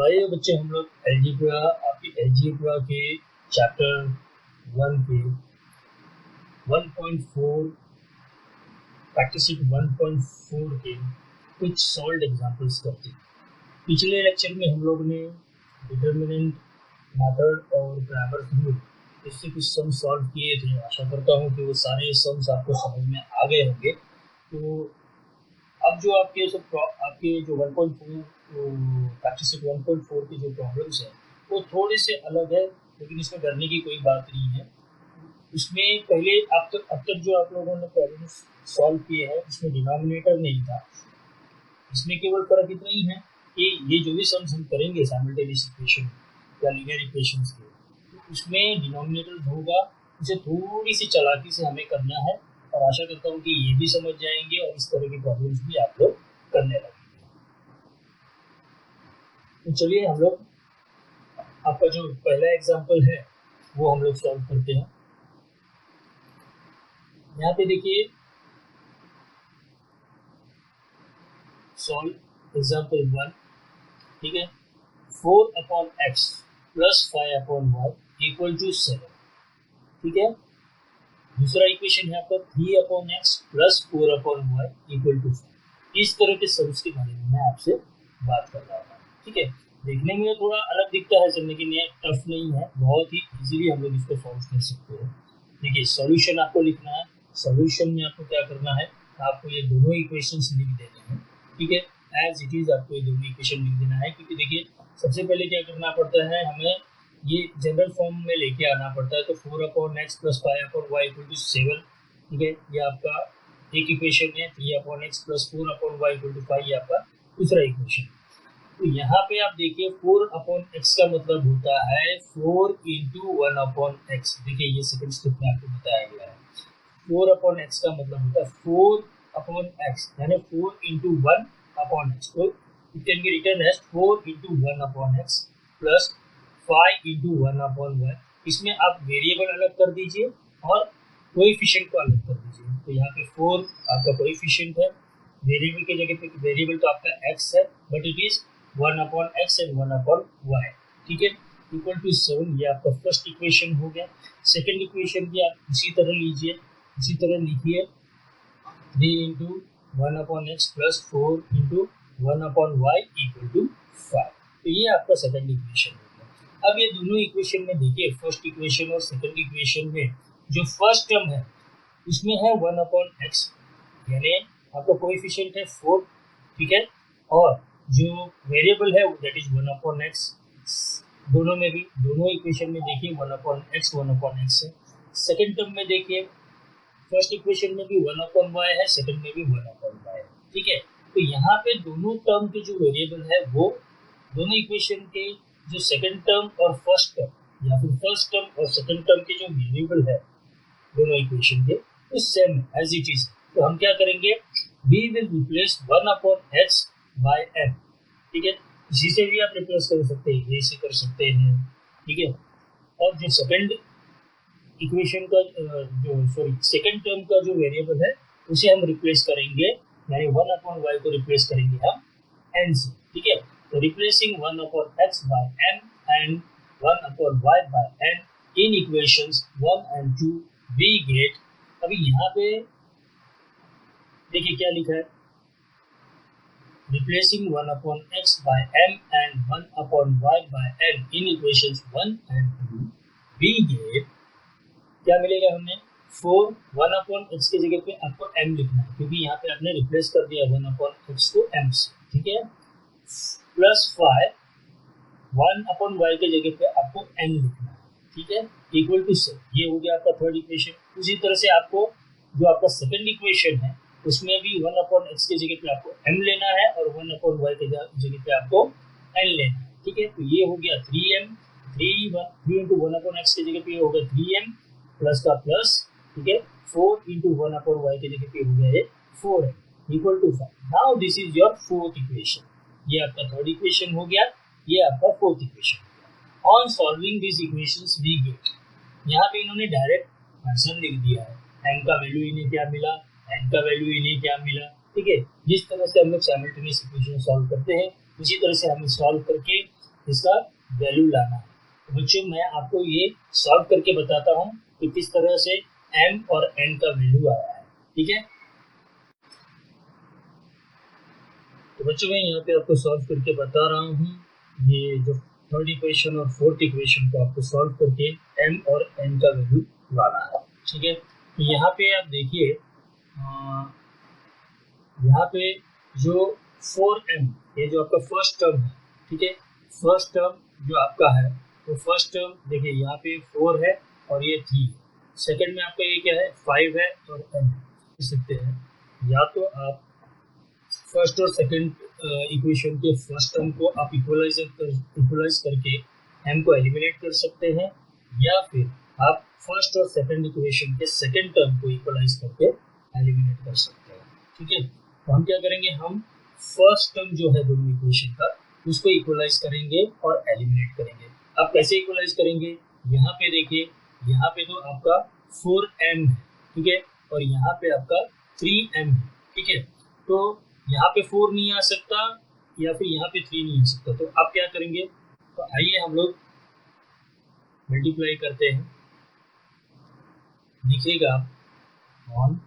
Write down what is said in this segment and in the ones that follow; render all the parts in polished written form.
आइए बच्चे, हम लोग अलजेब्रा आपके अलजेब्रा के चैप्टर 1 के 1.4 प्रैक्टिस 1.4 के कुछ सॉल्व्ड एग्जांपल्स करते हैं। पिछले लेक्चर में हम लोग ने डिटरमिनेंट, मेथड और ग्रामर रूल इससे कुछ सम सॉल्व किए थे। आशा करता हूँ कि वो सारे सम्स आपको समझ में आ गए होंगे। तो अब जो आपके जो 1.4 प्रैक्टिस 1.4 की जो प्रॉब्लम्स हैं वो थोड़े से अलग है, लेकिन इसमें डरने की कोई बात नहीं है। उसमें पहले अब तक जो आप लोगों ने प्रॉब्लम्स सॉल्व किए हैं उसमें डिनोमिनेटर नहीं था। इसमें केवल फर्क इतना ही है कि ये जो भी सम्स हम करेंगे साइमल्टेनियस इक्वेशन या लीनियर इक्वेशंस के, तो उसमें डिनोमिनेटर होगा। उसे थोड़ी सी चालाकी से हमें करना है और आशा करता हूँ कि ये भी समझ जाएंगे और इस तरह की प्रॉब्लम्स भी आप लोग करने लगेंगे। तो चलिए हम लोग आपका जो पहला एग्जाम्पल है वो हम लोग सॉल्व करते हैं। यहाँ पे देखिए, सॉल्व एग्जाम्पल 1, ठीक है। 4/x plus 5/y equal to 7, ठीक है। दूसरा इक्वेशन है आपका 3/x plus 4/y equal to 5। इस तरह के सम्स के बारे में मैं आपसे बात कर रहा था, ठीक है। देखने में थोड़ा अलग दिखता है लेकिन ये टफ नहीं है, बहुत ही इजीली हम लोग इसको सॉल्व कर सकते हैं। देखिए, सॉल्यूशन आपको लिखना है। सॉल्यूशन में आपको क्या करना है, आपको ये दोनों इक्वेशंस लिख देने हैं, ठीक है। एज इट इज आपको ये दोनों इक्वेशन लिख देना है, क्योंकि देखिए सबसे पहले क्या करना पड़ता है, हमें ये जनरल फॉर्म में लेके आना पड़ता है। तो 4/x plus 5/y equal to 7, ठीक है, ये आपका एक इक्वेशन है। 3/x plus 4/y equal to 5 ये आपका दूसरा इक्वेशन। तो यहाँ पे आप देखिए 4/x का मतलब होता है 4 इंटू 1/x। देखिए ये सेकंड स्टेप में आपको बताया गया है। 4/x का मतलब होता है 4/x यानी 4 इंटू 1/x। तो it can be written as 4 into 1/x plus 5 into 1/y। इसमें आप वेरिएबल अलग कर दीजिए और कोएफिशिएंट को अलग कर दीजिए। तो यहाँ पे 4 आपका कोएफिशिएंट है, वेरिएबल की जगह पे वेरिएबल तो आपका x है, but it is 1/x and 1/y, ठीक है, इक्वल टू 7। ये आपका फर्स्ट इक्वेशन हो गया। सेकंड इक्वेशन भी आप उसी तरह लीजिए, इसी तरह लिखिए 3 into 1/x plus 4 into 1/y equal to 5। तो ये आपका सेकंड इक्वेशन हो गया। अब ये दोनों इक्वेशन में देखिए, फर्स्ट इक्वेशन और सेकंड इक्वेशन में जो फर्स्ट टर्म है उसमें है 1/x, यानी आपका कोएफिशिएंट है 4, ठीक है, और जो वेरिएबल है दैट इज 1/x। दोनों में भी, दोनों इक्वेशन में देखिए 1/x है। सेकंड टर्म में देखिए, फर्स्ट इक्वेशन में भी 1/y है, सेकंड में भी 1/y है, ठीक है। तो यहाँ पे दोनों टर्म के जो वेरिएबल है वो दोनों इक्वेशन के जो सेकंड टर्म और फर्स्ट टर्म या फिर फर्स्ट टर्म और सेकंड टर्म के जो वेरिएबल है दोनों इक्वेशन के वो सेम एज इट इज। तो हम क्या करेंगे, we will replace 1/x by m, ठीक है। इसी से भी आप रिप्लेस कर सकते हैं, ये से कर सकते हैं, ठीक है। और जो सेकंड इक्वेशन का सेकंड टर्म का जो वेरिएबल है उसे हम रिप्लेस करेंगे, यानी 1/y को रिप्लेस करेंगे हम n से, ठीक है। तो replacing 1/x by m and 1/y by n in equations 1 and 2 we get. अभी यहाँ पे देखिए क्या लिखा है, replacing 1/x by m and 1/y by n in equations 1 and 2 we get. क्या मिलेगा हमें, 4 1/x की जगह पे आपको m लिखना है, क्योंकि यहाँ पे आपने रिप्लेस कर दिया 1/x को m से, ठीक है, प्लस 5 1/y की जगह पे आपको n लिखना है, ठीक है, इक्वल टू 7। ये हो गया आपका थर्ड इक्वेशन। उसी तरह से आपको जो आपका सेकंड इक्वेशन है उसमें भी 1/x की जगह पे आपको m लेना है और 1/y की जगह पे आपको n लेना है, ठीक है। तो ये हो गया 3m, 3 इंटू 1/x की जगह पे हो गया 3m प्लस का प्लस, ठीक है, 4 इंटू 1/y की जगह पे हो गया 4m equal to 5। Now this is your fourth equation. ये आपका थर्ड इक्वेशन हो गया, ये आपका fourth equation. On solving this equations we get, यहाँ पे इन्होंने डायरेक्ट आंसर लिख दिया है। m का वैल्यू इन्हें क्या मिला, n का वैल्यू इन्हें क्या मिला, ठीक है। जिस तरह से हम लोग साइमल्टेनियस इक्वेशन सॉल्व करते हैं उसी तरह से हमें सॉल्व करके इसका वैल्यू लाना है। तो बच्चों मैं आपको ये सॉल्व करके बताता हूँ कि किस तरह से m और n का वैल्यू आया है। ठीक है, तो बच्चों मैं यहाँ पे आपको सॉल्व करके बता रहा हूँ। ये जो थर्ड इक्वेशन और फोर्थ इक्वेशन को आपको सॉल्व करके m और n का वैल्यू लाना है। ठीक है, तो यहाँ पे आप देखिए, यहाँ पे जो 4m, ये जो आपका फर्स्ट टर्म है, ठीक है, फर्स्ट टर्म जो आपका है वो फर्स्ट टर्म देखिए यहाँ पे 4 है और ये 3 है। सेकंड में आपका ये क्या है 5 है और n है। लिख सकते हैं, या तो आप फर्स्ट और सेकंड इक्वेशन के फर्स्ट टर्म को आप इक्वलाइज करके m को एलिमिनेट कर सकते हैं, या फिर आप फर्स्ट और सेकंड इक्वेशन के सेकंड टर्म को इक्वलाइज करके एलिमिनेट कर सकते हैं। ठीक है, तो हम क्या करेंगे, हम फर्स्ट टर्म जो है दोनों इक्वेशन का उसको इक्वलाइज करेंगे और एलिमिनेट करेंगे। आप कैसे इक्वलाइज करेंगे, यहाँ पे देखिए, यहाँ पे तो आपका 4m है, ठीक है, और यहाँ पे आपका 3m है। ठीक है, तो यहाँ पे 4 नहीं आ सकता या फिर यहाँ पे 3 नहीं आ सकता, तो आप क्या करेंगे, तो आइए हम लोग मल्टीप्लाई करते हैं। देखिएगा on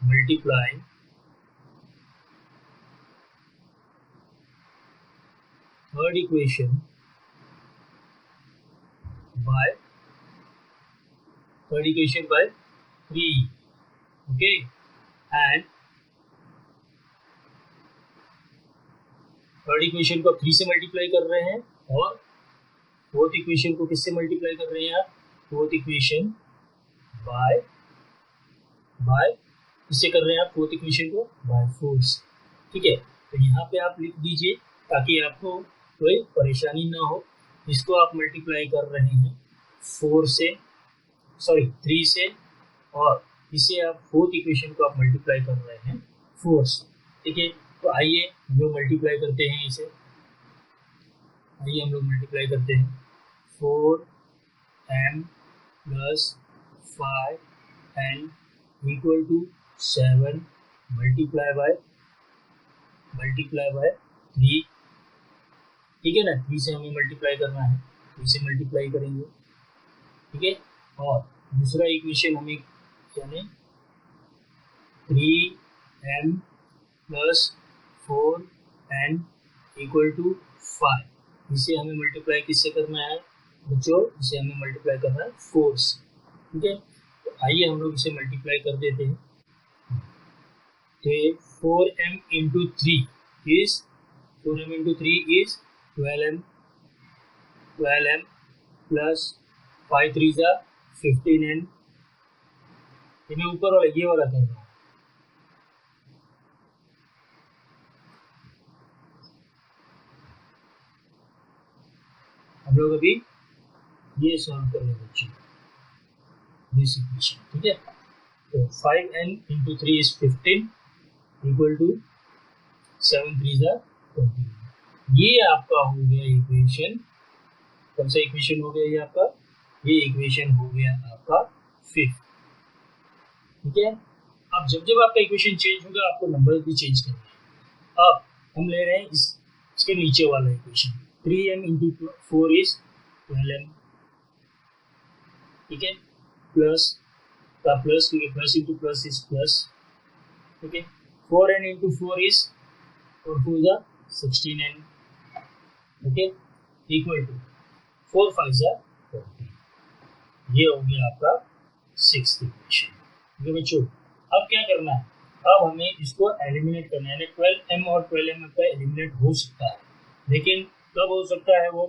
multiply third equation by third equation by 3, okay, and third equation को 3 से मल्टीप्लाई कर रहे हैं और फोर्थ इक्वेशन को किससे मल्टीप्लाई कर रहे हैं आप, फोर्थ इक्वेशन बाय बाय किससे कर रहे हैं आप, फोर्थ इक्वेशन को बाय 4 से। ठीक है, तो यहाँ पे आप लिख दीजिए ताकि आपको कोई परेशानी ना हो। इसको आप मल्टीप्लाई कर रहे हैं 4 से, सॉरी 3 से, और इसे आप फोर्थ इक्वेशन को आप मल्टीप्लाई कर रहे हैं 4 से। ठीक है, तो आइए हम लोग मल्टीप्लाई करते हैं इसे, आइए हम लोग मल्टीप्लाई करते हैं 4m plus 5n equal to 7 multiply by 3। ठीक है ना, 3 से हमें मल्टीप्लाई करना है, 3 से मल्टीप्लाई करेंगे। ठीक है, और दूसरा इक्वेशन हमें यानी 3m plus 4n equal to 5, इसे हमें मल्टीप्लाई किससे करना है बच्चों, इसे हमें मल्टीप्लाई करना है 4 से। ठीक है, तो आइए हम लोग इसे मल्टीप्लाई कर देते हैं। तो 4m into 3 is 4m into 3 is 12m plus 5 3 जा 15n। ये मैं ऊपर वाला ये वाला कर रहा हूँ। हम लोग अभी ये सॉल्व कर रहे हैं बच्चों, दिस इक्वेशन। ठीक है, तो 5n into 3 is 15 equal to 7 3 जा 20। ये आपका हो गया इक्वेशन, कौन सा इक्वेशन हो गया ये आपका, ये इक्वेशन हो गया आपका 5। ठीक है, अब जब जब आपका इक्वेशन चेंज होगा आपको नंबर भी चेंज करना है। अब हम ले रहे हैं इसके नीचे वाला equation, 3m into 4 is 12m। ठीक है, प्लस का प्लस, क्योंकि plus into plus is plus. ठीक है, 4n इंटू 4 इज 4 4 जा 16n। ओके, इक्वल टू 4 5 जा 40। ये हो गया आपका 6th इक्वेशन। ठीक है बच्चों, अब क्या करना है, अब हमें इसको एलिमिनेट करना है। 12m और 12m का एलिमिनेट हो सकता है, लेकिन कब हो सकता है, वो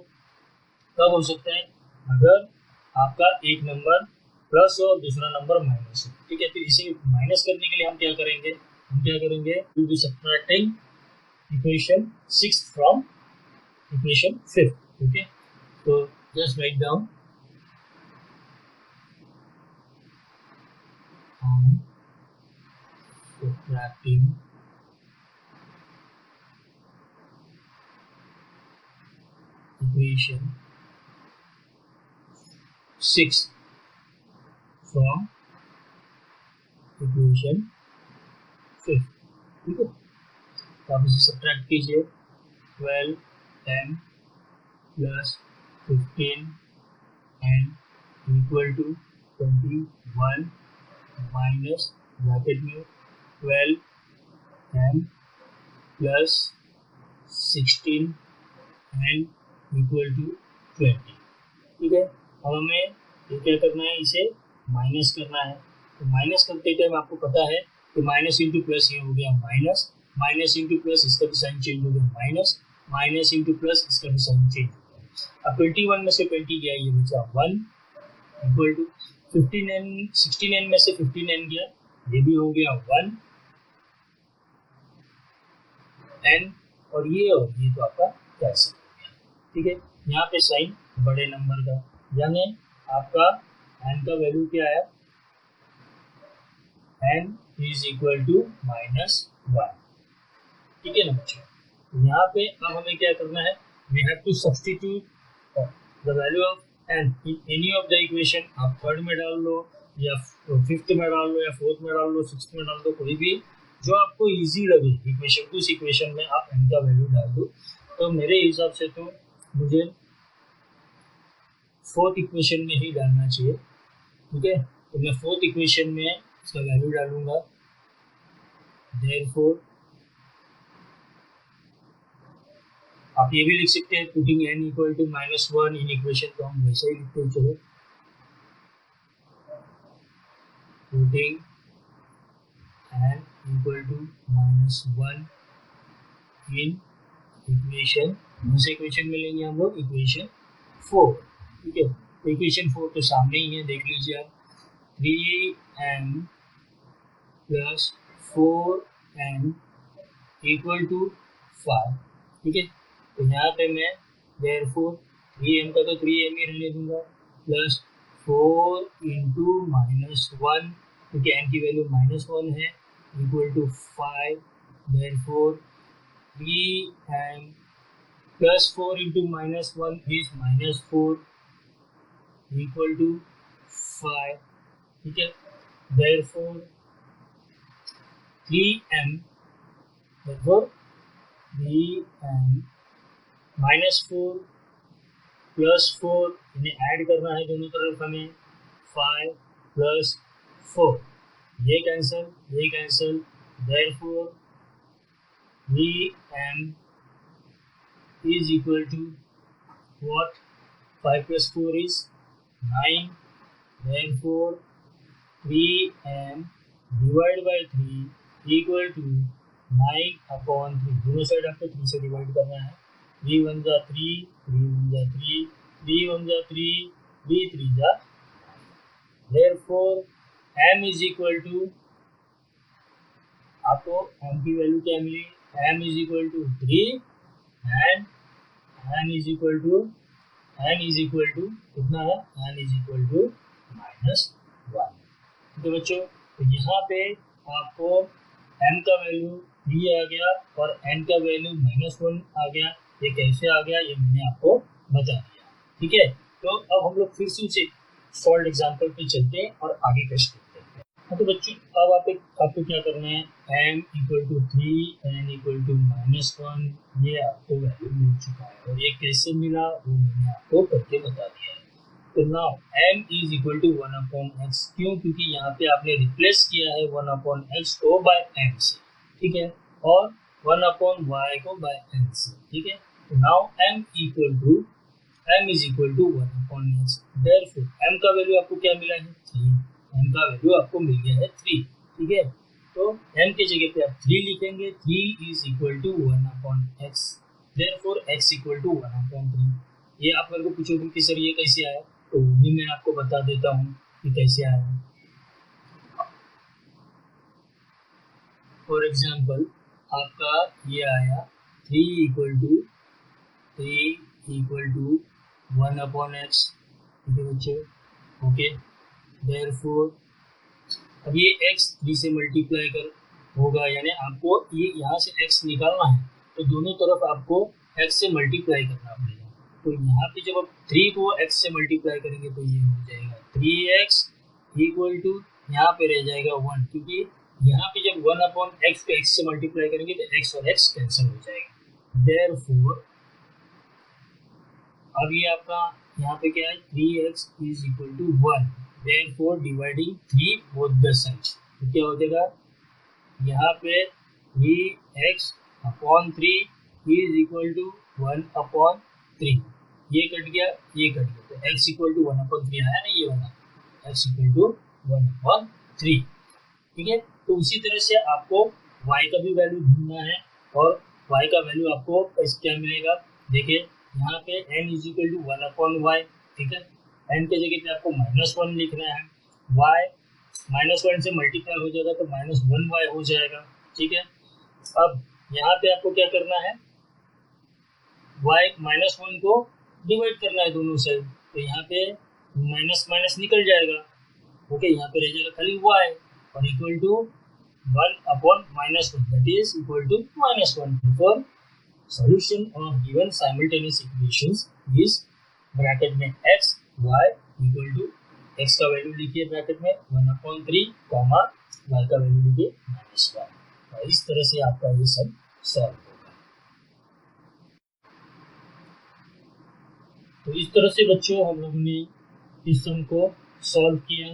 कब हो सकता है, अगर आपका एक नंबर प्लस हो और दूसरा नंबर माइनस हो। ठीक है, तो इसे माइनस करने के लिए हम क्या करेंगे, will be subtracting equation 6 from equation 5। Okay, तो just write down subtracting equation 6 from equation 5। ठीक है, तो आप इसे सब्ट्रैक्ट कीजिए 12m plus 15n equal to 21 minus bracket में 12m plus 16n equal to 20। ठीक है, अब हमें ये क्या करना है, इसे माइनस करना है। तो माइनस करते टाइम आपको पता है कि माइनस इंटू प्लस ये हो गया माइनस, माइनस इंटू प्लस इसका भी साइन चेंज हो गया माइनस, माइनस इंटू प्लस इसका भी साइन चेंज हो गया। अब 21 में से 20 गया, ये बचा 1 इक्वल टू 15n, 16n में से 15n गया, ये भी हो गया 1 n, और ये तो आपका कैंसिल हो गया। ठीक है, यहाँ पे साइन बड़े नंबर का, यानी आपका n का वैल्यू क्या है, n इज इक्वल टू -1। ठीक है ना बच्चों, यहाँ पे अब हमें क्या करना है, we have to substitute the value of n in any of the equation. आप थर्ड में डाल लो या फिफ्थ में डाल लो या फोर्थ में डाल लो, सिक्स्थ में डाल दो, कोई भी जो आपको इजी लगे इक्वेशन, उस इक्वेशन में आप n का वैल्यू डाल दो। तो मेरे हिसाब से तो मुझे फोर्थ इक्वेशन में ही डालना चाहिए। ठीक है, तो मैं फोर्थ इक्वेशन में इसका वैल्यू डालूंगा, देयरफॉर आप ये भी लिख सकते हैं putting n equal to -1 in equation, तो हम वैसे ही लिखते हैं। चलो, putting n equal to -1 in equation, कौन से इक्वेशन में लेंगे हम लोग, इक्वेशन 4। ठीक है, तो इक्वेशन 4 तो सामने ही है, देख लीजिए आप, 3m plus 4n equal to 5। ठीक है, तो यहाँ पे मैं देयरफॉर 3m का तो 3m ही रहने दूंगा, प्लस 4 इंटू -1, क्योंकि n की वैल्यू -1 है, equal to 5। Therefore 3m plus 4 into -1 is -4 equal to 5। ठीक है, देयरफॉर 3m -4 प्लस 4, इन्हें ऐड करना है दोनों तरफ हमें, 5 प्लस 4, ये cancel, therefore 3m is equal to what, 5 plus 4 is 9, therefore 3m divided by 3 equal to 9/3। दोनों साइड आपको 3 से डिवाइड करना है, 3 1 जा 3, 3 1 जा 3, 3 1 जा 3, 3 3 जा, therefore m is equal to, आपको m की वैल्यू क्या मिली, m is equal to 3 and n is equal to कितना है, n is equal to -1। तो बच्चों, तो यहाँ पे आपको m का वैल्यू 3 आ गया और n का वैल्यू -1 आ गया। ये कैसे आ गया, ये मैंने आपको बता दिया। ठीक है, तो अब हम लोग फिर से उसे सॉल्व एग्जाम्पल पे चलते हैं और आगे टेस्ट करते हैं। हाँ, तो बच्चों अब आपको क्या करना है, m equal to 3, n equal to -1, ये आपको वैल्यू मिल चुका है, और ये कैसे मिला वो मैंने आपको करके बता दिया है। तो now m is equal to 1/x, क्यों, क्योंकि यहाँ पे आपने रिप्लेस किया है 1/x को बाय m से। ठीक है, और 1/y को बाय n से। ठीक है, तो now m is equal to 1/x, therefore m का वैल्यू आपको क्या मिला है, 3, m का वैल्यू आपको मिल गया है 3। ठीक है, तो m की जगह पे आप 3 लिखेंगे, 3 is equal to 1/x, therefore x equal to 1/3। ये आप मेरे को पूछोगे कि सर ये कैसे आया, तो भी मैं आपको बता देता हूँ कि कैसे आया। फॉर एग्जाम्पल आपका ये आया 3 इक्वल टू 1/x। ठीक है बच्चों, ओके, देयरफॉर अब ये x 3 से मल्टीप्लाई कर होगा, यानी आपको ये यहाँ से x निकालना है, तो दोनों तरफ आपको x से मल्टीप्लाई करना पड़ेगा। तो यहाँ पे जब आप 3 को x से मल्टीप्लाई करेंगे तो ये हो जाएगा 3x इक्वल टू, यहाँ पे रह जाएगा 1, क्योंकि यहाँ पे जब 1/x को x से मल्टीप्लाई करेंगे तो x और x कैंसिल हो जाएगा। देयरफॉर अब ये आपका यहाँ पे क्या है 3x is equal to 1, therefore dividing 3 both the sides, तो क्या हो जाएगा यहाँ पे 3x upon 3 is equal to 1/3, ये कट गया ये कट गया, तो x इक्वल टू 1/3 आया ना, ये वाला x इक्वल टू 1/3। ठीक है, तो उसी तरह से आपको y का भी वैल्यू ढूंढना है, और y का वैल्यू आपको क्या मिलेगा, देखिए यहाँ पे n is equal to 1/y, ठीक है, n के जगह पे आपको -1 लिखना है, y -1 से मल्टीप्लाई हो जाएगा तो -1y हो जाएगा। ठीक है, अब यहाँ पे आपको क्या करना है, y -1 को डिवाइड करना है दोनों साइड, तो यहाँ पे माइनस माइनस निकल जाएगा, ओके, यहाँ पे रह जाएगा खाली y और equal to 1/-1 that is equal to -1। For solution of given simultaneous equations is bracket में x y equal to x का वैल्यू लिखिए ब्रैकेट में 1/3 कॉमा y का वैल्यू लिखिए -1, और इस तरह से आपका ये सब सॉल्व होगा। तो इस तरह से बच्चों हम लोगों ने इस सम को सॉल्व किया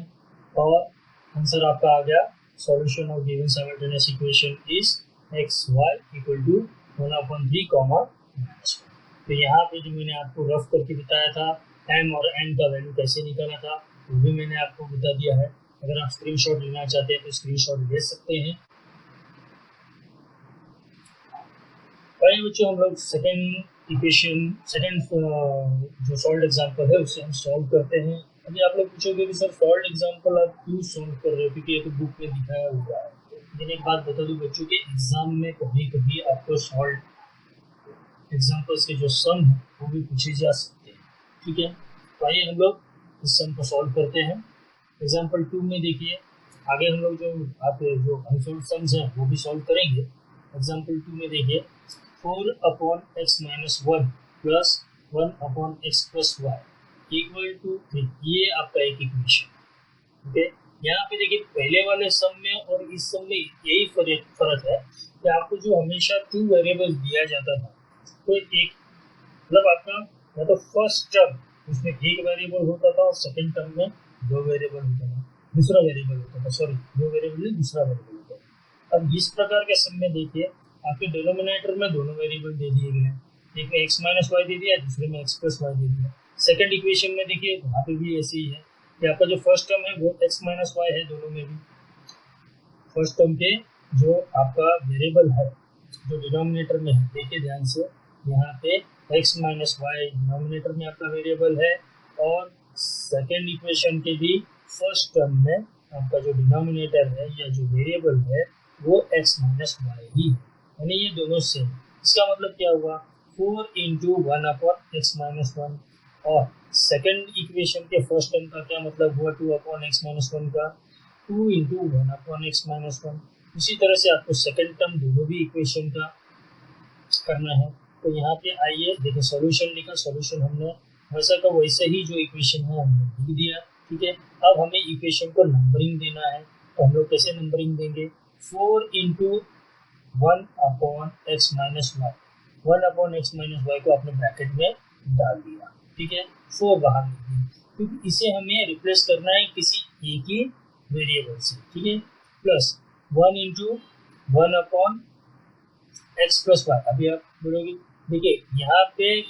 और आंसर आपका आ गया, solution of given simultaneous equation is x y equal to 1/3 comma -1। तो यहाँ पे जो मैंने आपको रफ करके बताया था m और n का वैल्यू कैसे निकाला था वो भी मैंने आपको बता दिया है। अगर आप स्क्रीनशॉट लेना चाहते हैं तो स्क्रीनशॉट ले सकते हैं। और बच्चों हम लोग सेकंड जो सॉल्व एग्जांपल है उसे हम सॉल्व करते हैं। अभी आप लोग पूछोगे कि सर सॉल्व एग्जांपल आप क्यों सॉल्व कर रहे हो, क्योंकि ये तो बुक में दिखाया हुआ है। लेकिन एक बात बता दूं बच्चों के एग्जाम में कभी कभी आपको सॉल्व एग्जांपल्स के जो सम है वो भी पूछे जा सकते हैं। ठीक है, तो आइए हम लोग इस सम को सॉल्व करते हैं। एग्जाम्पल 2 में देखिए, आगे हम लोग जो अनसॉल्व सम्स हैं वो भी सॉल्व करेंगे। एग्जाम्पल 2 में देखिए 4/x-1 plus 1/x plus y equal to 3, ये आपका एक इक्वेशन। ओके, यहाँ पे देखिए पहले वाले सम में और इस सम में यही फर्क है कि आपको जो हमेशा 2 वेरिएबल्स दिया जाता था, तो एक मतलब आपका या तो फर्स्ट टर्म उसमें एक वेरिएबल होता था और सेकंड टर्म में 2 वेरिएबल होता था, दूसरा वेरिएबल होता था, सॉरी 2 वेरिएबल नहीं दूसरा वेरिएबल होता था। अब इस प्रकार के सम में देखिए आपके डिनोमिनेटर में दोनों वेरिएबल दे दिए गए हैं, एक में x माइनस वाई दे दिया, दूसरे में x प्लस वाई दे दिया। सेकंड इक्वेशन में देखिए वहाँ पे भी ऐसे ही है कि आपका जो फर्स्ट टर्म है वो x माइनस वाई है, दोनों में भी फर्स्ट टर्म के जो आपका वेरिएबल है जो डिनोमिनेटर में है, देखिए ध्यान से यहाँ पे x माइनस वाई डिनोमिनेटर में आपका वेरिएबल है, और सेकेंड इक्वेशन के भी फर्स्ट टर्म में आपका जो डिनोमिनेटर है या जो वेरिएबल है वो x माइनस वाई ही है, यानी ये दोनों सेम। इसका मतलब क्या हुआ 4 इंटू 1/x-1, और सेकेंड इक्वेशन के फर्स्ट टर्म का क्या मतलब हुआ 2/x-1 का 2 इंटू 1/x-1। इसी तरह से आपको सेकेंड टर्म दोनों भी इक्वेशन का करना है। तो यहाँ पे आइए देखिए सॉल्यूशन लिखा, सॉल्यूशन हमने वैसा का वैसे ही जो इक्वेशन है हमने लिख दिया। ठीक है, अब हमें इक्वेशन को नंबरिंग देना है, तो हम लोग कैसे नंबरिंग देंगे 4 इंटू 1/x-y, 1/x-y को आपने ब्रैकेट में डाल दिया। ठीक है, 4 बाहर लिख दिया क्योंकि इसे हमें रिप्लेस करना है किसी एक ही वेरिएबल से। ठीक है, plus 1 into 1/x plus Y. अभी आप बोलोगे देखिए यहाँ पे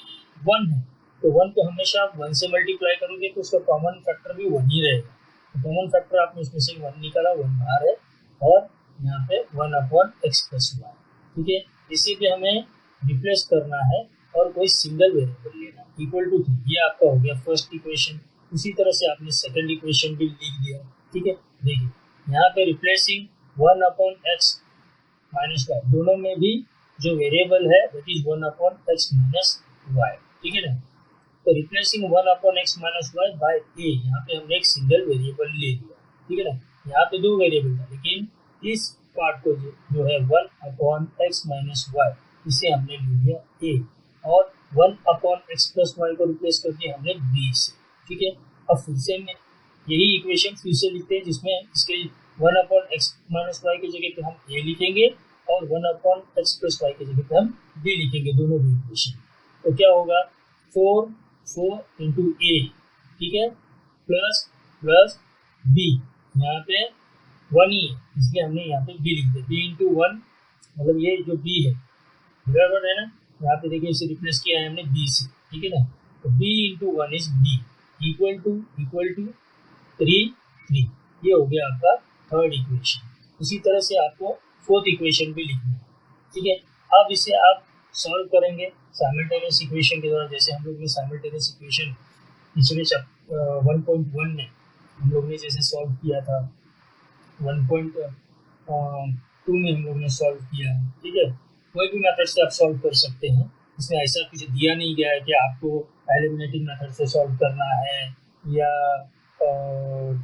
1 है तो 1 को हमेशा आप 1 से मल्टीप्लाई करोगे तो उसका कॉमन फैक्टर भी 1 ही रहेगा, तो कॉमन फैक्टर आपने उसमें से 1 निकाला, 1 बाहर है, और यहाँ पे 1/x प्लस वाई। ठीक है, इसी पे हमें रिप्लेस करना है और कोई सिंगल वेरिएबल लेना, इक्वल टू 3, ये आपका हो गया फर्स्ट इक्वेशन। उसी तरह से आपने सेकंड इक्वेशन भी लिख दिया। ठीक है, देखिए यहाँ पे रिप्लेसिंग 1/x माइनस वाई, दोनों में भी जो वेरिएबल है that is 1/x minus Y. ठीक है ना, तो replacing 1/x minus y by a, यहाँ पे हमने एक सिंगल वेरिएबल ले लिया। ठीक है ना, यहाँ पे 2 वेरिएबल था लेकिन इस पार्ट को जो है 1/x माइनस वाई इसे हमने ले लिया ए, और 1/x प्लस वाई को रिप्लेस कर दिया हमने बी से। ठीक है, अब फिर से यही इक्वेशन फिर से लिखते हैं जिसमें इसके one upon x minus y की जगह पे हम ए लिखेंगे और one upon x plus y की जगह पे हम बी लिखेंगे, दोनों भी इक्वेशन। तो क्या होगा, 4 इंटू ए, ठीक है, प्लस प्लस बी, यहाँ पे वन ही है इसलिए हमने यहाँ पे बी लिख दिया, बी इंटू वन, मतलब ये जो बी है बराबर है ना, यहाँ पे देखिए इसे रिप्लेस किया है हमने बी से, ठीक है ना। तो b into one is b equal to 3 ये हो गया आपका थर्ड इक्वेशन। उसी तरह से आपको फोर्थ इक्वेशन भी लिखना है, ठीक है। अब इसे आप सॉल्व करेंगे साइमल्टेनियस इक्वेशन के द्वारा, जैसे हम लोग ने साइमल्टेनियस इक्वेशन पिछले 1.1 में हम लोग ने जैसे सॉल्व किया था, 1.2 में हम लोग ने सॉल्व किया है, ठीक है। कोई भी मेथड से आप सॉल्व कर सकते हैं, इसमें ऐसा कुछ दिया नहीं गया है कि आपको एलिमिनेटिंग मेथड से सॉल्व करना है या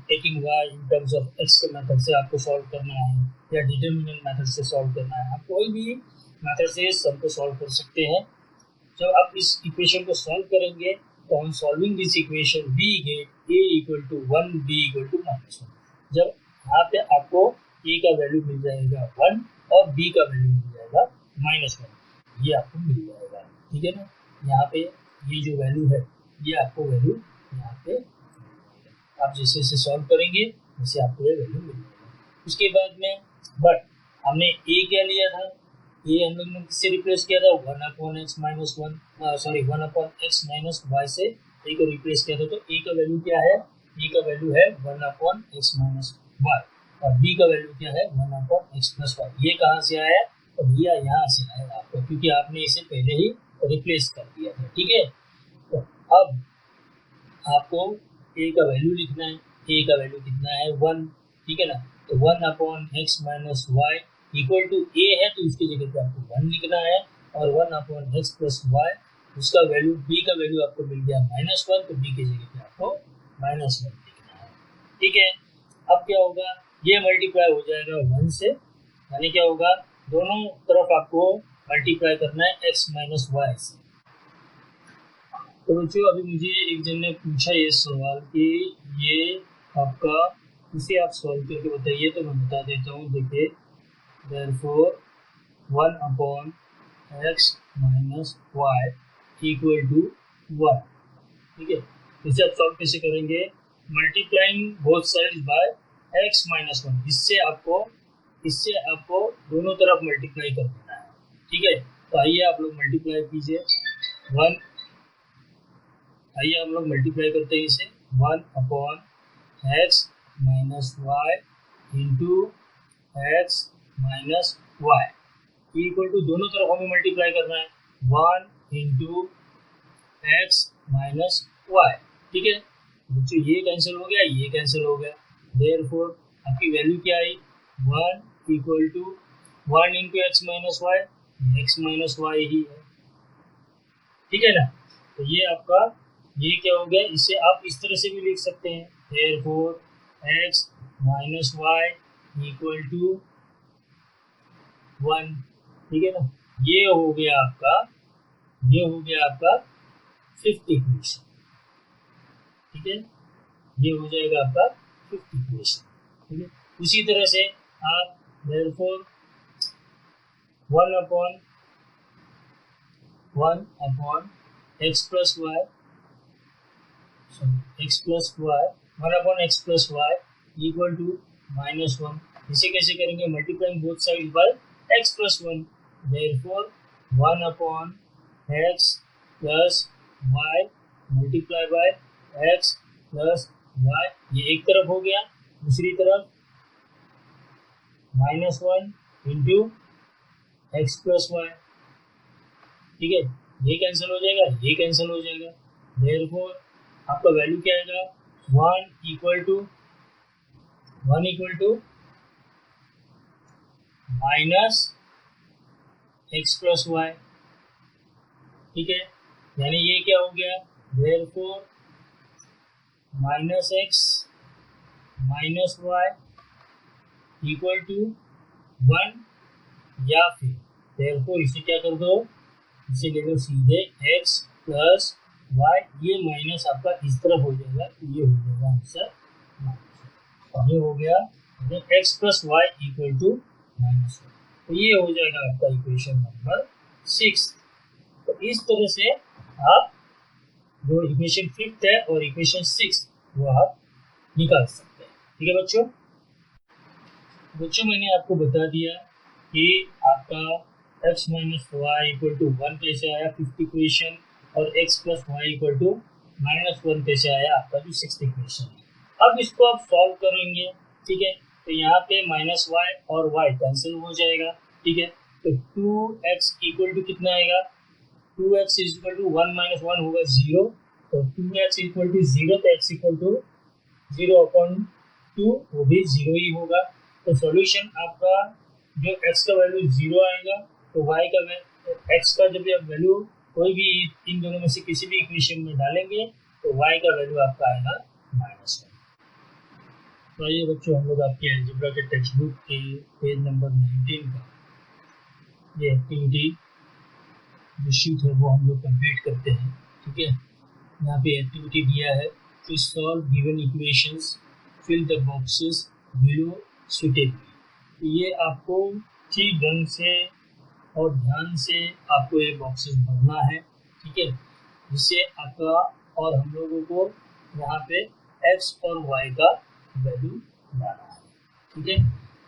taking y in terms of x के मेथड से आपको सॉल्व करना है या डिटर्मिनेंट मेथड से सॉल्व करना है। आप कोई भी मेथड से सबको सॉल्व कर सकते हैं। जब आप इस इक्वेशन को सॉल्व करेंगे तो हम solving this equation we get a equal to 1 b equal to -1। जब यहाँ पे आपको ए का वैल्यू मिल जाएगा 1 और बी का वैल्यू मिल जाएगा -1, ये आपको मिल जाएगा, ठीक है ना। यहाँ पे ये जो वैल्यू है ये आपको वैल्यू यहाँ पे, आप जैसे इसे सॉल्व करेंगे वैसे आपको ये वैल्यू मिल जाएगा। उसके बाद में बट हमने ए क्या लिया था, ये हम लोग ने किससे रिप्लेस किया था, 1 upon x minus one, sorry 1 upon x minus y से ए को रिप्लेस किया था। तो ए का वैल्यू क्या है, ए का वैल्यू है 1 अपॉन एक्स माइनस वाई और बी का वैल्यू क्या है 1 अपॉन एक्स प्लस वाई। ये कहाँ से आया, तो भैया यहाँ से आया आपको, क्योंकि आपने इसे पहले ही रिप्लेस कर दिया था, ठीक है। तो अब आपको ए का वैल्यू लिखना है, ए का वैल्यू कितना है 1, ठीक है ना। तो 1 upon x minus y equal to a है, तो इसकी जगह पे आपको 1 लिखना है और 1 अपॉन एक्स प्लस वाई, उसका वैल्यू बी का वैल्यू आपको मिल गया -1, तो बी की जगह पे आपको -1 लिखना है, ठीक है। अब क्या होगा, ये मल्टीप्लाई हो जाएगा 1 से, यानी क्या होगा, दोनों तरफ आपको मल्टीप्लाई करना है एक्स माइनस वाई से। तो बच्चों अभी मुझे एक जन ने पूछा ये सवाल कि ये आपका इसे आप सॉल्व करके बताइए, तो मैं बता देता हूँ। देखिए, therefore 1 upon x minus y equal to 1, ठीक है। इसे आप सॉल्व कैसे करेंगे, multiplying both sides by x minus 1, इससे आपको दोनों तरफ मल्टीप्लाई कर देना है, ठीक है। तो आइए आप लोग मल्टीप्लाई कीजिए, आइए हम लोग मल्टीप्लाई करते हैं इसे, 1 upon x minus y into x minus y equal to, दोनों तरफ हमें मल्टीप्लाई करना है 1 इंटू एक्स माइनस वाई, ठीक है। बच्चों ये कैंसिल हो गया, ये कैंसिल हो गया, देयरफॉर आपकी वैल्यू क्या आई, 1 equal to 1 into x minus y ही है, ठीक है ना। तो ये आपका ये क्या हो गया, इसे आप इस तरह से भी लिख सकते हैं, therefore x minus y equal to 1, ठीक है ना। ये हो गया आपका फिफ्थ इक्वेशन, ठीक है। ये हो जाएगा आपका फिफ्थ इक्वेशन, ठीक है। उसी तरह से आप therefore 1 upon x plus y, x plus y, 1 upon x plus y equal to -1, इसे कैसे करेंगे, multiplying both side by x plus 1, therefore 1 upon x plus y multiply by x plus y, ये एक तरफ हो गया, दूसरी तरफ -1 इंटू एक्स प्लस वाई, ठीक है। ये कैंसिल हो जाएगा, ये कैंसिल हो जाएगा, देयरफॉर आपका वैल्यू क्या आएगा, 1 इक्वल टू माइनस एक्स प्लस वाई, ठीक है। यानी ये क्या हो गया, therefore minus x minus y equal to 1, या फिर देयरफॉर इसे क्या कर दो, इसे ले लो सीधे एक्स प्लस वाई, ये माइनस आपका इस तरफ हो जाएगा, तो ये हो जाएगा आंसर माइनस, ये हो गया x plus y equal to -1। तो ये हो जाएगा आपका इक्वेशन नंबर 6। तो इस तरह से आप जो इक्वेशन 5 है और इक्वेशन 6 वो आप निकाल सकते हैं। ठीक है बच्चों। बच्चों मैंने आपको बता दिया कि आपका x minus y equal to 1 कैसे आया फिफ्थ इक्वेशन, और x plus y equal to -1 कैसे आया आपका जो सिक्स्थ इक्वेशन है। अब इसको आप सॉल्व करेंगे। ठीक है, तो यहाँ पे -y और y कैंसिल हो जाएगा। ठीक है, तो 2x इक्वल टू कितना आएगा, 2x इक्वल टू 1 माइनस 1 होगा 0। तो 2x इक्वल टू 0, तो x इक्वल टू 0/2 वो भी 0 ही होगा। तो सॉल्यूशन आपका जो x का वैल्यू 0 आएगा, तो y का x का जब आप वैल्यू कोई भी इन दोनों में से किसी भी इक्वेशन में डालेंगे तो y का वैल्यू आपका आएगा -1। तो आइए बच्चों, हम लोग आपके अलजेब्रा के टेक्स्ट बुक के पेज नंबर 19 का ये एक्टिविटी जो शीट है वो हम लोग कंप्लीट करते हैं। ठीक है, यहाँ पे एक्टिविटी दिया है to solve given equations, fill the boxes below suitably. ये आपको ठीक ढंग से और ध्यान से आपको ये बॉक्सेस भरना है। ठीक है, जिससे आपका और हम लोगों को यहाँ पे x और y का वैल्यू डालना है। ठीक है,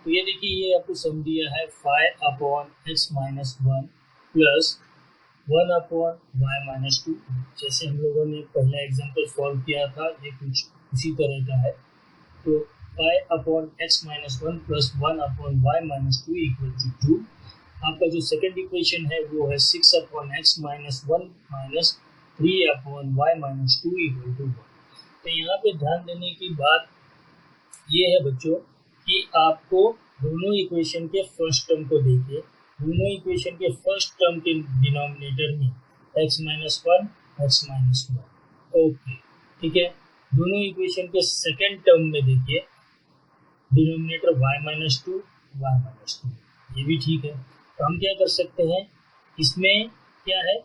तो ये देखिए, ये आपको सम दिया है 5/x-1 प्लस 1/y-2। जैसे हम लोगों ने पहला एग्जांपल सॉल्व किया था, ये कुछ उसी तरह का है। तो 5/x-1 plus 1/y-2 equal to 2। आपका जो सेकंड इक्वेशन है वो है 6/x-1 minus 3/y-2 equal to 1। तो यहाँ पे ध्यान देने की बात ये है बच्चों कि आपको दोनों इक्वेशन के फर्स्ट टर्म को देखिए। दोनों इक्वेशन के फर्स्ट टर्म के डिनोमिनेटर में x-1 x-1, ओके ठीक है। दोनों इक्वेशन के सेकंड टर्म में देखिए डिनोमिनेटर y-2 y-2, ये भी ठीक है। तो हम क्या कर सकते हैं, इसमें क्या है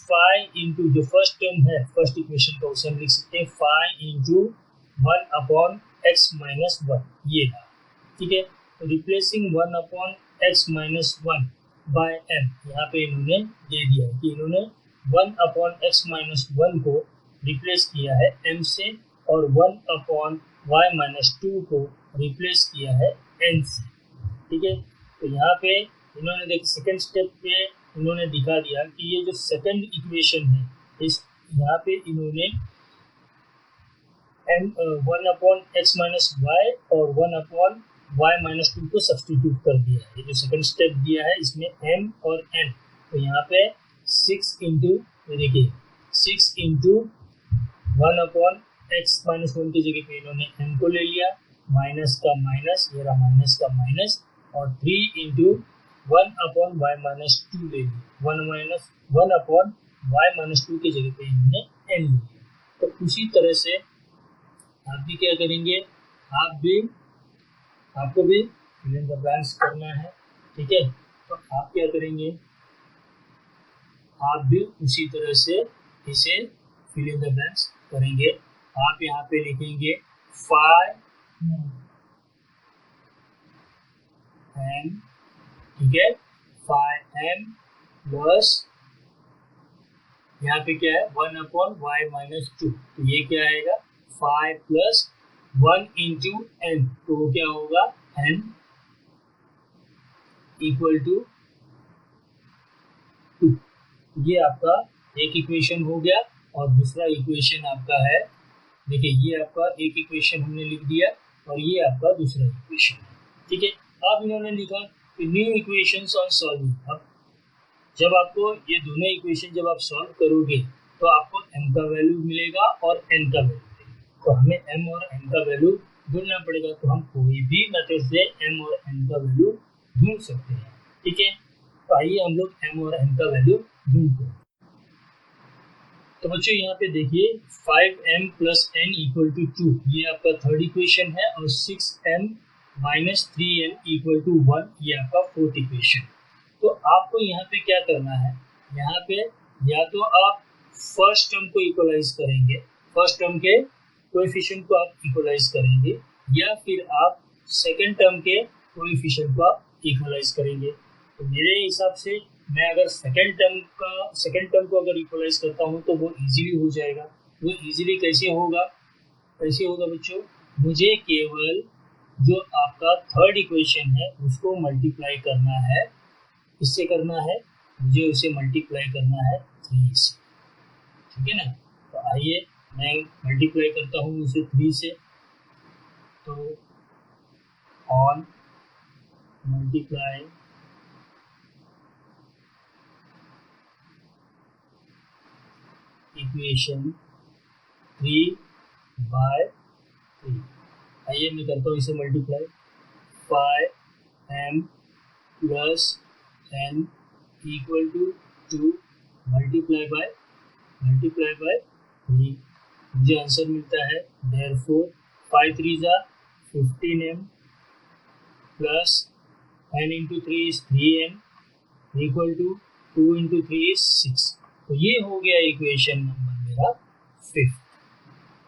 5 इंटू जो फर्स्ट टर्म है फर्स्ट इक्वेशन का, उसे हम लिख सकते हैं 5 इंटू 1/x-1, ये था। ठीक है, तो रिप्लेसिंग 1/x-1 बाय m, यहाँ पे इन्होंने दे दिया है कि इन्होंने 1/x-1 को रिप्लेस किया है m से, और 1/y-2 को रिप्लेस किया है n से। ठीक है, तो यहाँ पे इन्होंने देख सेकंड स्टेप पे इन्होंने दिखा दिया कि ये जो सेकंड इक्वेशन है, इस यहाँ पे इन्होंने 1/x-y और 1/y-2 को सब्सटीट्यूट कर दिया है। ये जो सेकंड स्टेप दिया है इसमें m और n, तो यहाँ पे 6 इंटू, देखिए 6 इंटू 1/x-1 की जगह पे इन्होंने m को ले लिया, माइनस का माइनस, ये रहा माइनस का माइनस, और 3 इंटू 1/y-2 ले लिया, 1/y-2 की जगह पे इन्होंने n ले लिया। तो उसी तरह से आप भी क्या करेंगे, आपको भी फिल इन द ब्लैंक्स करना है। ठीक है, तो आप क्या करेंगे, आप भी उसी तरह से इसे फिल इन द ब्लैंक्स करेंगे। आप यहाँ पे लिखेंगे 5m, ठीक है 5m प्लस यहाँ पे क्या है 1/y-2, तो ये क्या आएगा 5 प्लस 1 इंटू n, तो वो क्या होगा n इक्वल टू 2। ये आपका एक इक्वेशन हो गया, और दूसरा इक्वेशन आपका है, देखिए ये आपका एक इक्वेशन हमने लिख दिया और ये आपका दूसरा इक्वेशन है। ठीक है, अब इन्होंने लिखा न्यू इक्वेशंस ऑन सॉल्विंग। अब जब आपको ये दोनों इक्वेशन जब आप सॉल्व करोगे तो आपको m का वैल्यू मिलेगा और n का वैल्यू मिलेगा, तो हमें m और n का वैल्यू ढूंढना पड़ेगा। तो हम कोई भी मेथड से m और n का वैल्यू ढूंढ सकते हैं। ठीक है, तो आइए हम लोग m और n का वैल्यू ढूंढते हैं। तो बच्चों यहाँ पे देखिए 5m plus n equal to 2, ये आपका थर्ड इक्वेशन है, और 6m minus 3n equal to 1, ये आपका फोर्थ इक्वेशन। तो आपको यहाँ पे क्या करना है, यहाँ पे या तो आप फर्स्ट टर्म को इक्वलाइज करेंगे, फर्स्ट टर्म के कोएफिशिएंट को आप इक्वलाइज करेंगे, या फिर आप सेकेंड टर्म के कोएफिशिएंट को आप इक्वलाइज करेंगे। तो मेरे हिसाब से मैं अगर सेकेंड टर्म को अगर इक्वलाइज करता हूँ तो वो इजीली हो जाएगा। वो इजीली कैसे होगा बच्चों, मुझे केवल जो आपका थर्ड इक्वेशन है उसको मल्टीप्लाई करना है। किससे करना है? मुझे उसे मल्टीप्लाई करना है 3 से, ठीक है ना। तो आइए मैं मल्टीप्लाई करता हूँ उसे 3 से। तो ऑन मल्टीप्लाई इक्वेशन 3 बाय 3, आइए मैं करता हूँ इसे multiply. 5m plus n equal to 2 multiply by 3, मुझे आंसर मिलता है देयरफॉर 5 3 जा 15m plus n into 3 is 3n equal to 2 into 3 is 6। तो ये हो गया इक्वेशन नंबर मेरा 5,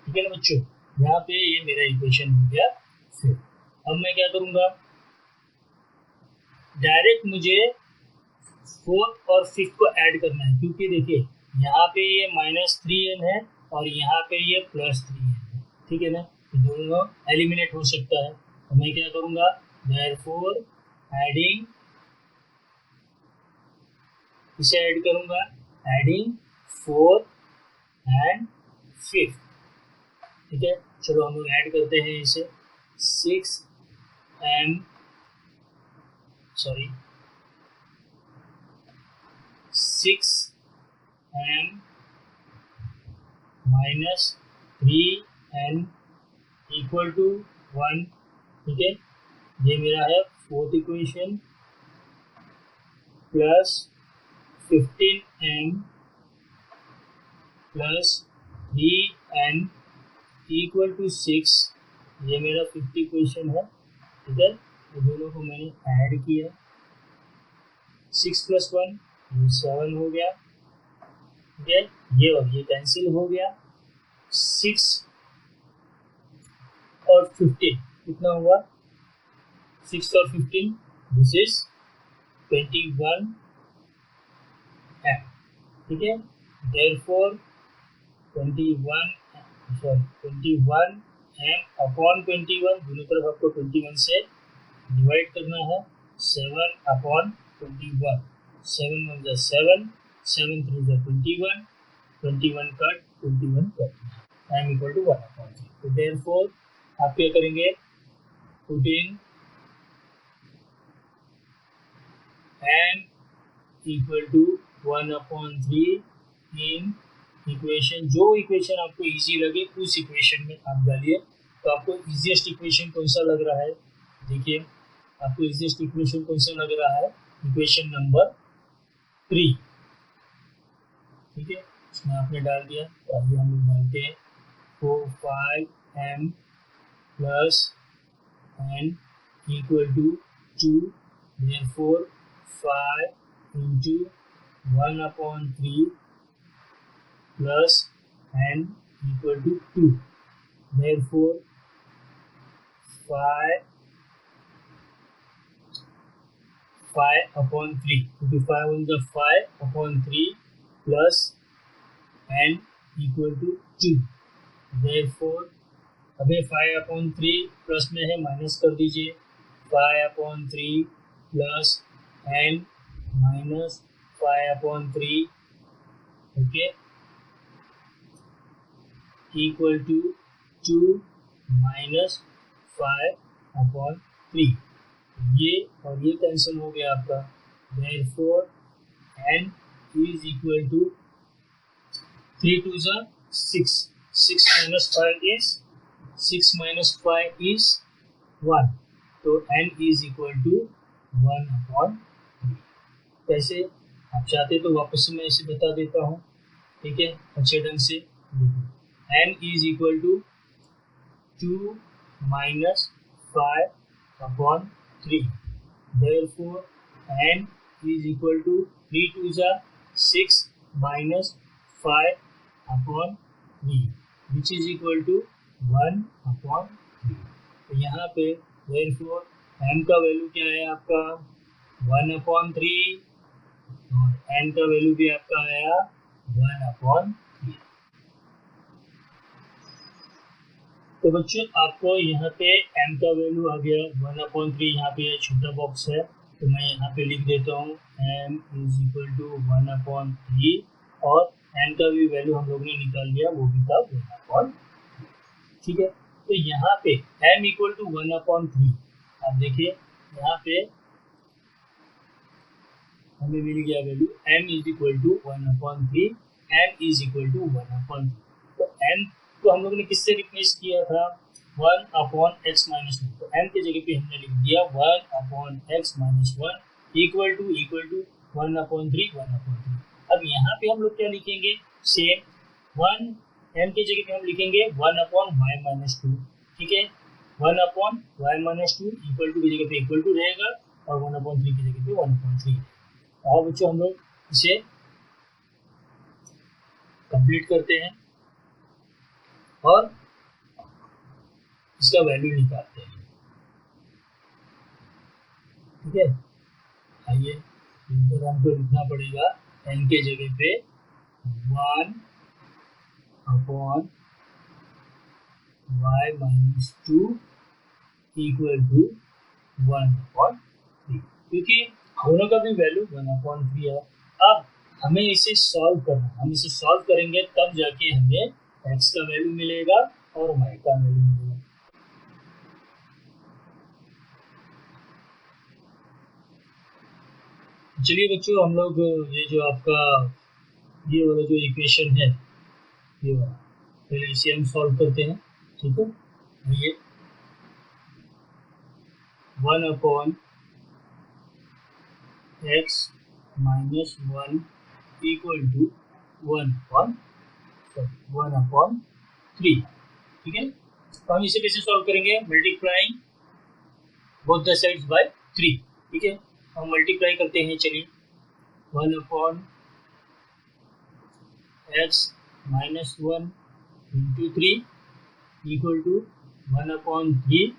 ठीक है ना बच्चों। यहाँ पे ये मेरा इक्वेशन हो गया 5। अब मैं क्या करूँगा, डायरेक्ट मुझे फोर्थ और फिफ्थ को ऐड करना है, क्योंकि देखिए यहाँ पे ये -3n है और यहाँ पे ये +3n है, ठीक है ना। तो दोनों एलिमिनेट हो सकता है। तो मैं क्या करूँगा, देयरफॉर एडिंग, इसे ऐड करूँगा, एडिंग 4 एंड 5, ठीक है। चलो हम लोग ऐड करते हैं इसे। 6m minus 3n equal to 1, ठीक है। ये मेरा है fourth equation, plus 15m plus 3n equal to 6, ये मेरा फिफ्थ इक्वेशन है, ठीक है। तो दोनों को मैंने ऐड किया, 6 + 1 ये 7 हो गया, ठीक है। ये और ये कैंसिल हो गया। 6 और 15 कितना हुआ, 6 और 15 दिस इज 21m, ठीक है। देयरफॉर 21m अपॉन 21, दोनों तरफ आपको 21 से डिवाइड करना है। 7/21, 7 1 जा 7, 7 3 जा 21, 21 cut 21 cut, m equal to 1/3। तो देयरफॉर आप क्या करेंगे, putting m equal to 1/3 in equation, जो इक्वेशन आपको इजी लगे उस इक्वेशन में आप डालिए। तो आपको इजीएस्ट इक्वेशन कौन सा लग रहा है, देखिए आपको इजीएस्ट इक्वेशन कौन सा लग रहा है, इक्वेशन नंबर 3, ठीक है। इसमें आपने डाल दिया, तो आइए हम लोग डालते हैं 4 5m plus n equal to 2, therefore 5 into 1/3 plus n equal to 2, therefore 5/3, क्योंकि 5 1 जा 5/3 plus n equal to 2, therefore अभी 5/3 प्लस में है, माइनस कर दीजिए, 5/3 plus n minus 5/3, okay, equal to 2 minus 5/3, ये और ये कैंसिल हो गया आपका। Therefore n is equal to 3 2 जा 6, 6 minus 5 is 1, तो n इज इक्वल टू 1/3। कैसे आप चाहते तो वापस से मैं इसे बता देता हूँ, ठीक है, अच्छे ढंग से। n is equal to 2 minus 5/3, therefore n is equal to 3 2 जा 6 minus 5/3 which is equal to 1/3। तो यहाँ पे देयरफॉर m का वैल्यू क्या है आपका 1/3 और n का वैल्यू भी आपका आया 1/3। तो बच्चों आपको यहाँ पे m का वैल्यू आ गया 1/3, यहाँ पे छोटा बॉक्स है तो मैं यहाँ पे लिख देता हूँ m इज इक्वल टू 1/3 और n का भी वैल्यू हम लोग ने निकाल लिया, वो भी था 1/3। ठीक है, तो यहाँ पे m इक्वल टू 1/3, आप देखिए यहाँ पे हमें मिल गया value m is equal to 1/3, n is equal to 1/3। तो m को हम लोग ने किससे रिप्लेस किया था 1/x माइनस 1, तो m की जगह पे हमने लिख दिया 1/x माइनस 1 इक्वल टू 1/3। अब यहाँ पे हम लोग क्या लिखेंगे सेम 1 m की जगह पे हम लिखेंगे 1/y माइनस 2। ठीक है, 1/y माइनस 2 इक्वल टू की जगह पे इक्वल टू रहेगा और 1/3 की जगह पे 1/3। आओ बच्चों हम लोग इसे कंप्लीट करते हैं और इसका वैल्यू निकालते हैं। ठीक है, आइए इधर हमको लिखना पड़ेगा n के जगह पे 1/y माइनस 2 इक्वल टू 1/3, क्योंकि दोनों का भी वैल्यू 1/3 है। अब हमें इसे सॉल्व करना है, हम इसे सॉल्व करेंगे तब जाके हमें x का वैल्यू मिलेगा और y का वैल्यू मिलेगा। चलिए बच्चों हम लोग ये जो आपका ये वाला जो इक्वेशन है ये वाला, पहले इसे हम सॉल्व करते हैं। ठीक है, ये 1/x माइनस 1 इक्वल टू 1/3। ठीक है, तो हम इसे कैसे सॉल्व करेंगे, multiplying both the sides by 3। ठीक है, हम मल्टीप्लाई करते हैं, चलिए 1/x minus 1 into 3 equal to 1/3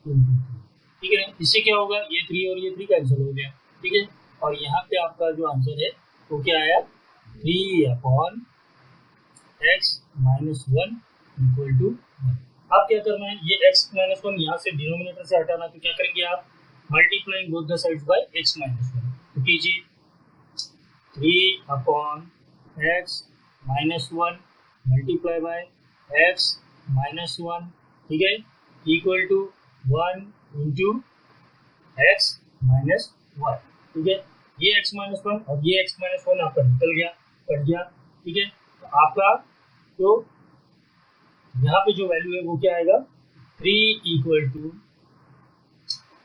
into 3। ठीक है, इससे क्या होगा, ये 3 और ये 3 कैंसिल हो गया। ठीक है, और यहाँ पे आपका जो आंसर है वो क्या आया 3/x माइनस 1 इक्वल टू 1। अब क्या करना है, ये x माइनस 1 यहाँ से डिनोमिनेटर से हटाना, तो क्या करेंगे आप multiplying both the sides by x minus 1, तो कीजिए 3/x minus 1 multiply by x minus 1। ठीक है, equal to 1 into x minus 1। ठीक है, ये x माइनस 1 और ये x माइनस 1 आपका निकल गया, कट गया। ठीक है, तो आपका तो यहाँ पे जो वैल्यू है वो क्या आएगा 3 equal to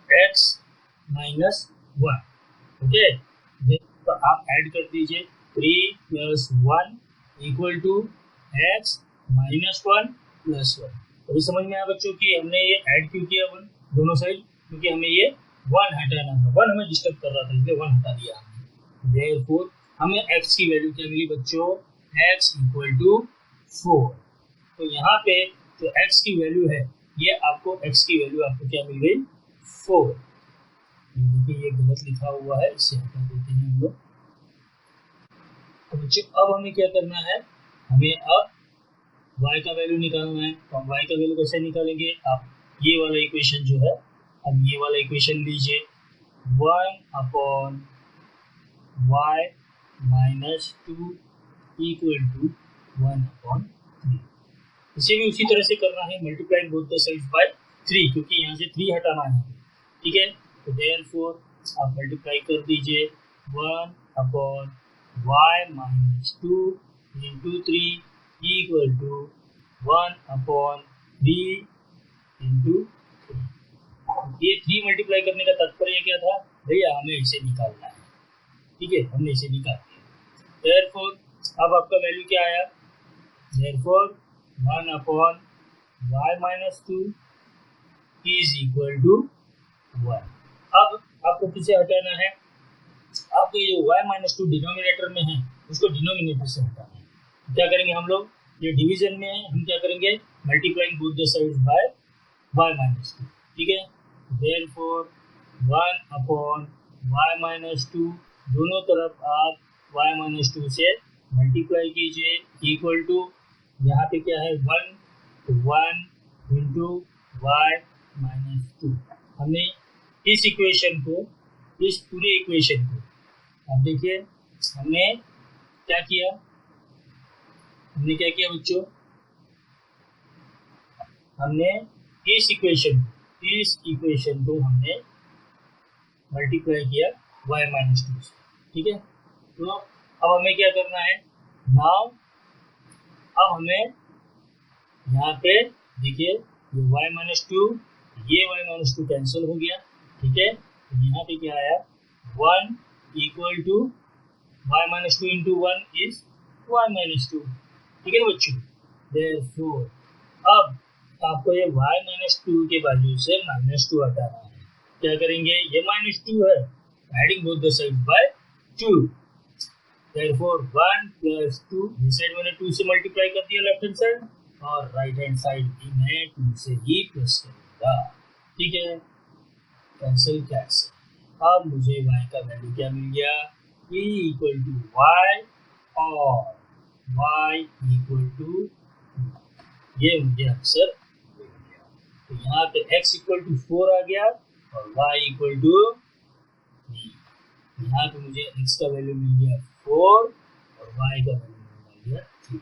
x minus 1। Okay, तो आप ऐड कर दीजिए 3 plus 1 equal to x minus 1 plus 1। अभी समझ में आया बच्चों कि हमने ये ऐड क्यों किया 1 दोनों साइड, क्योंकि हमें ये 1 हटाना था, 1 हमें डिस्टर्ब कर रहा था इसलिए 1 हटा दिया हमने। देयरफॉर हमें x की वैल्यू क्या मिली बच्चों, x इक्वल टू 4। तो यहाँ पे जो x की वैल्यू है ये आपको x की वैल्यू आपको क्या मिल गई 4। देखिए ये गलत लिखा हुआ है, इसे हटा देते हैं हम लोग। तो बच्चों अब हमें क्या करना है, हमें अब y का वैल्यू निकालना है। तो हम y का वैल्यू कैसे निकालेंगे, आप ये वाला इक्वेशन जो है, अब ये वाला इक्वेशन लीजिए 1/y माइनस 2 इक्वल टू 1/3। इसे भी उसी तरह से करना है, multiplying both the sides by 3, क्योंकि यहाँ से 3 हटाना है। ठीक है, तो देयरफॉर आप मल्टीप्लाई कर दीजिए 1/y minus 2 into 3 equal to 1/3 into 3। ये 3 मल्टीप्लाई करने का तात्पर्य क्या था भैया, हमें इसे निकालना है। ठीक है, हमने इसे निकाल दिया। देयरफॉर अब आपका वैल्यू क्या आया, therefore 1/y minus 2 is equal to 1। अब आपको किसे हटाना है, आपको ये y माइनस 2 डिनोमिनेटर में है उसको डिनोमिनेटर से हटाना है। तो क्या करेंगे हम लोग, ये डिवीजन में है, हम क्या करेंगे multiplying both the sides bye y minus 2। ठीक है, देयरफॉर 1/y-2 दोनों तरफ आप y-2 से मल्टीप्लाई कीजिए इक्वल टू यहाँ पे क्या है 1 तो 1 इंटू y-2। हमने इस इक्वेशन को, इस पूरे इक्वेशन को, अब देखिए हमने क्या किया, बच्चों, हमने इस इक्वेशन को हमने मल्टीप्लाई किया y-2 से, ठीक है। तो अब हमें क्या करना है, नाउ अब हमें यहाँ पे देखिए ये y-2 कैंसिल हो गया, ठीक है। तो यहाँ पे क्या आया 1 equal to y-2 into 1 is y-2, ठीक है ना बच्चों। देयरफॉर अब आपको ये y-2 के वैल्यू से -2 हटाना है। क्या करेंगे, ये -2 है, adding both the side by 2, therefore 1 plus 2, इस साइड मैंने 2 से मल्टीप्लाई कर दिया लेफ्ट हैंड साइड, और राइट हैंड साइड भी मैं 2 से ही प्लस करूंगा, ठीक है। कैंसिल। अब मुझे y का वैल्यू क्या मिल गया, e इक्वल टू y और y इक्वल टू, ये मुझे आंसर मिल गया। तो यहाँ पे x इक्वल टू 4 आ गया और y इक्वल टू 3। यहाँ पे मुझे x का वैल्यू मिल गया 4 और y का वैल्यू मिल गया 3।